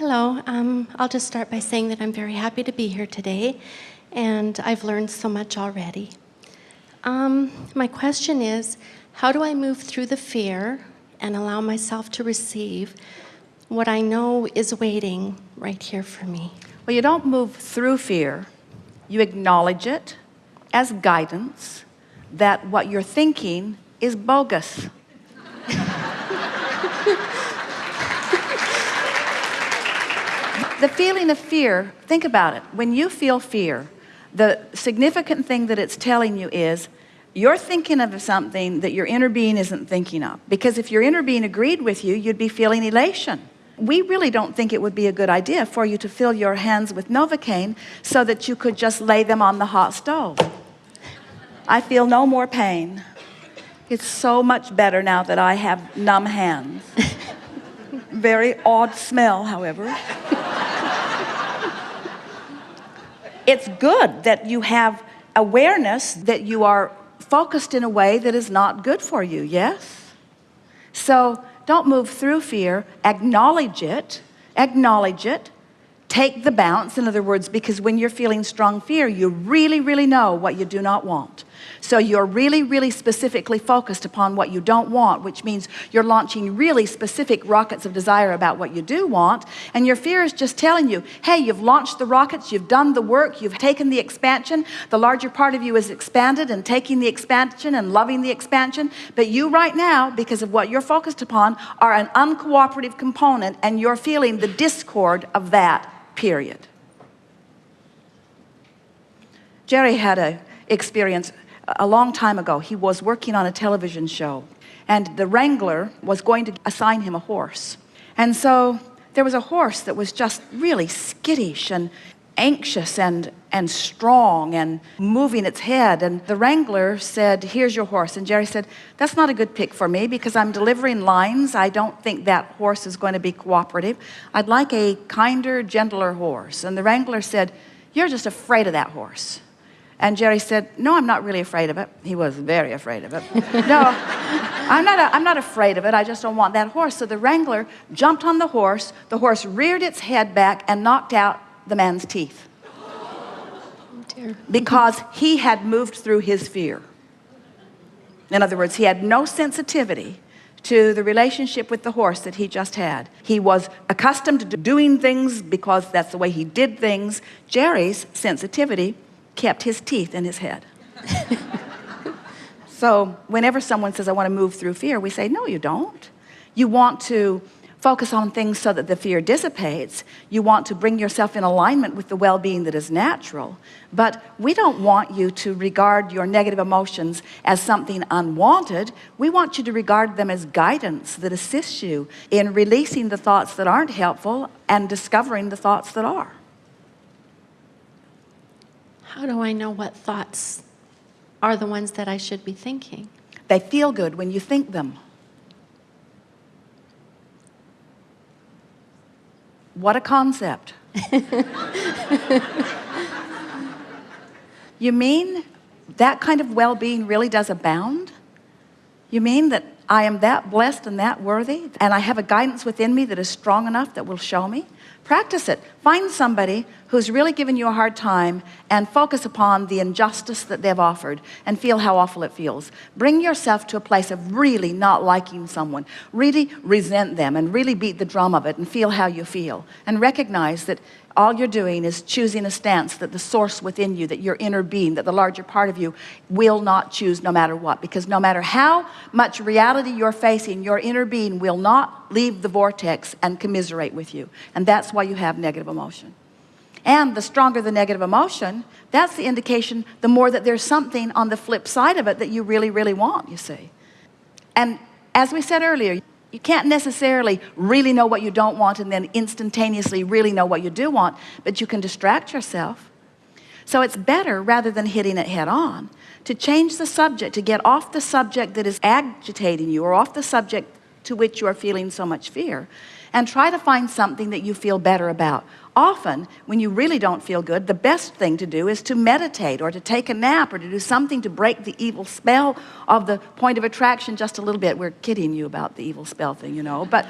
Hello. I'll just start by saying that I'm very happy to be here today, and I've learned so much already. My question is, how do I move through the fear and allow myself to receive what I know is waiting right here for me? Well, you don't move through fear. You acknowledge it as guidance that what you're thinking is bogus. The feeling of fear, think about it. When you feel fear, the significant thing that it's telling you is you're thinking of something that your inner being isn't thinking of. Because if your inner being agreed with you, you'd be feeling elation. We really don't think it would be a good idea for you to fill your hands with Novocaine so that you could just lay them on the hot stove. I feel no more pain. It's so much better now that I have numb hands. Very odd smell, however. It's good that you have awareness that you are focused in a way that is not good for you, yes? So don't move through fear, acknowledge it, take the bounce. In other words, because when you're feeling strong fear, you really, really know what you do not want. So you're really, really specifically focused upon what you don't want, which means you're launching really specific rockets of desire about what you do want, and your fear is just telling you, hey, you've launched the rockets, you've done the work, you've taken the expansion, the larger part of you is expanded and taking the expansion and loving the expansion, but you right now, because of what you're focused upon, are an uncooperative component, and you're feeling the discord of that, period. Jerry had an experience a long time ago. He was working on a television show, and the wrangler was going to assign him a horse. And so there was a horse that was just really skittish and anxious and strong and moving its head. And the wrangler said, here's your horse. And Jerry said, that's not a good pick for me because I'm delivering lines. I don't think that horse is going to be cooperative. I'd like a kinder, gentler horse. And the wrangler said, you're just afraid of that horse. And Jerry said, no, I'm not really afraid of it. He was very afraid of it. No, I'm not afraid of it. I just don't want that horse. So the wrangler jumped on the horse. The horse reared its head back and knocked out the man's teeth. Oh, dear. Because he had moved through his fear. In other words, he had no sensitivity to the relationship with the horse that he just had. He was accustomed to doing things because that's the way he did things. Jerry's sensitivity kept his teeth in his head. So whenever someone says, I want to move through fear, we say, no, you don't. You want to focus on things so that the fear dissipates. You want to bring yourself in alignment with the well-being that is natural. But we don't want you to regard your negative emotions as something unwanted. We want you to regard them as guidance that assists you in releasing the thoughts that aren't helpful and discovering the thoughts that are. How do I know what thoughts are the ones that I should be thinking? They feel good when you think them. What a concept. You mean that kind of well-being really does abound? You mean that I am that blessed and that worthy, and I have a guidance within me that is strong enough that will show me? Practice it. Find somebody who's really given you a hard time and focus upon the injustice that they've offered and feel how awful it feels. Bring yourself to a place of really not liking someone. Really resent them and really beat the drum of it and feel how you feel. And recognize that all you're doing is choosing a stance that the source within you, that your inner being, that the larger part of you will not choose no matter what. Because no matter how much reality you're facing, your inner being will not leave the vortex and commiserate with you. And that's why you have negative emotion. And the stronger the negative emotion, that's the indication the more that there's something on the flip side of it that you really, really want, you see. And as we said earlier, you can't necessarily really know what you don't want and then instantaneously really know what you do want, but you can distract yourself. So it's better, rather than hitting it head on, to change the subject, to get off the subject that is agitating you or off the subject to which you are feeling so much fear, and try to find something that you feel better about. Often, when you really don't feel good, the best thing to do is to meditate or to take a nap or to do something to break the evil spell of the point of attraction just a little bit. We're kidding you about the evil spell thing, you know, but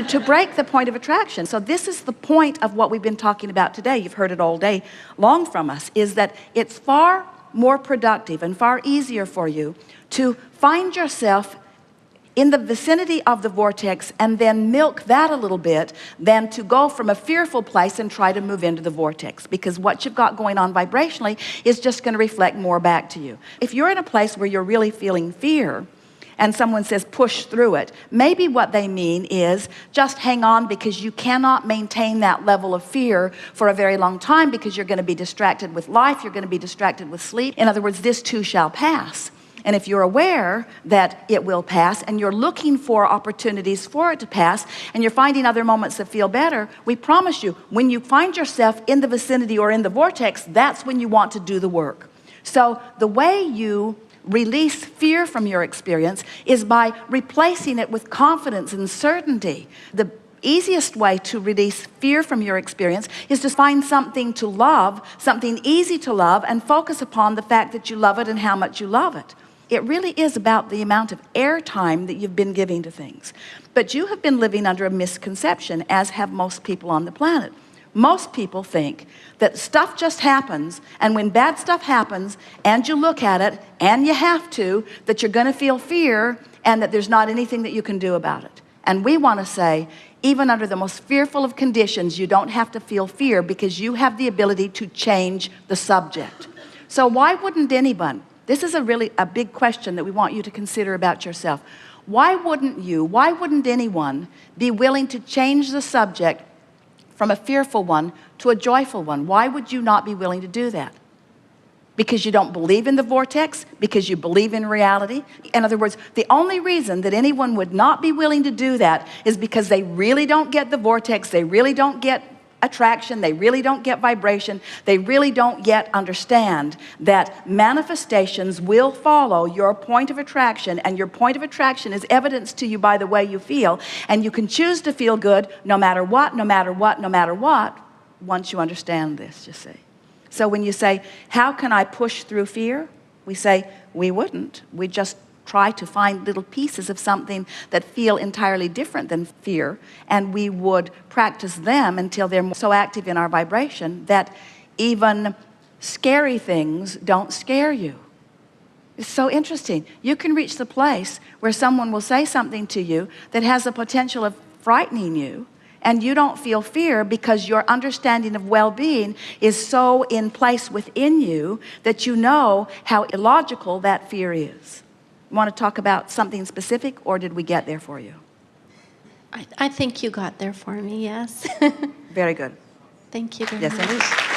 to break the point of attraction. So this is the point of what we've been talking about today. You've heard it all day long from us, is that it's far more productive and far easier for you to find yourself in the vicinity of the vortex and then milk that a little bit than to go from a fearful place and try to move into the vortex, because what you've got going on vibrationally is just going to reflect more back to you. If you're in a place where you're really feeling fear and someone says push through it, maybe what they mean is just hang on, because you cannot maintain that level of fear for a very long time, because you're going to be distracted with life, you're going to be distracted with sleep. In other words, this too shall pass. And if you're aware that it will pass and you're looking for opportunities for it to pass and you're finding other moments that feel better, we promise you, when you find yourself in the vicinity or in the vortex, that's when you want to do the work. So the way you release fear from your experience is by replacing it with confidence and certainty. The easiest way to release fear from your experience is to find something to love, something easy to love, and focus upon the fact that you love it and how much you love it. It really is about the amount of airtime that you've been giving to things. But you have been living under a misconception, as have most people on the planet. Most people think that stuff just happens, and when bad stuff happens, and you look at it, and you have to, that you're going to feel fear, and that there's not anything that you can do about it. And we want to say, even under the most fearful of conditions, you don't have to feel fear, because you have the ability to change the subject. So why wouldn't anyone? This is a big question that we want you to consider about yourself. Why wouldn't anyone be willing to change the subject from a fearful one to a joyful one? Why would you not be willing to do that? Because you don't believe in the vortex? Because you believe in reality? In other words, the only reason that anyone would not be willing to do that is because they really don't get the vortex, they really don't get attraction, they really don't get vibration, they really don't yet understand that manifestations will follow your point of attraction, and your point of attraction is evidenced to you by the way you feel, and you can choose to feel good no matter what, no matter what, no matter what, once you understand this, you see. So when you say, how can I push through fear? We say, we wouldn't. We just try to find little pieces of something that feel entirely different than fear, and we would practice them until they're so active in our vibration that even scary things don't scare you. It's so interesting. You can reach the place where someone will say something to you that has the potential of frightening you, and you don't feel fear because your understanding of well-being is so in place within you that you know how illogical that fear is. You want to talk about something specific, or did we get there for you? I think you got there for me, yes. Very good. Thank you very Yes, much. it is.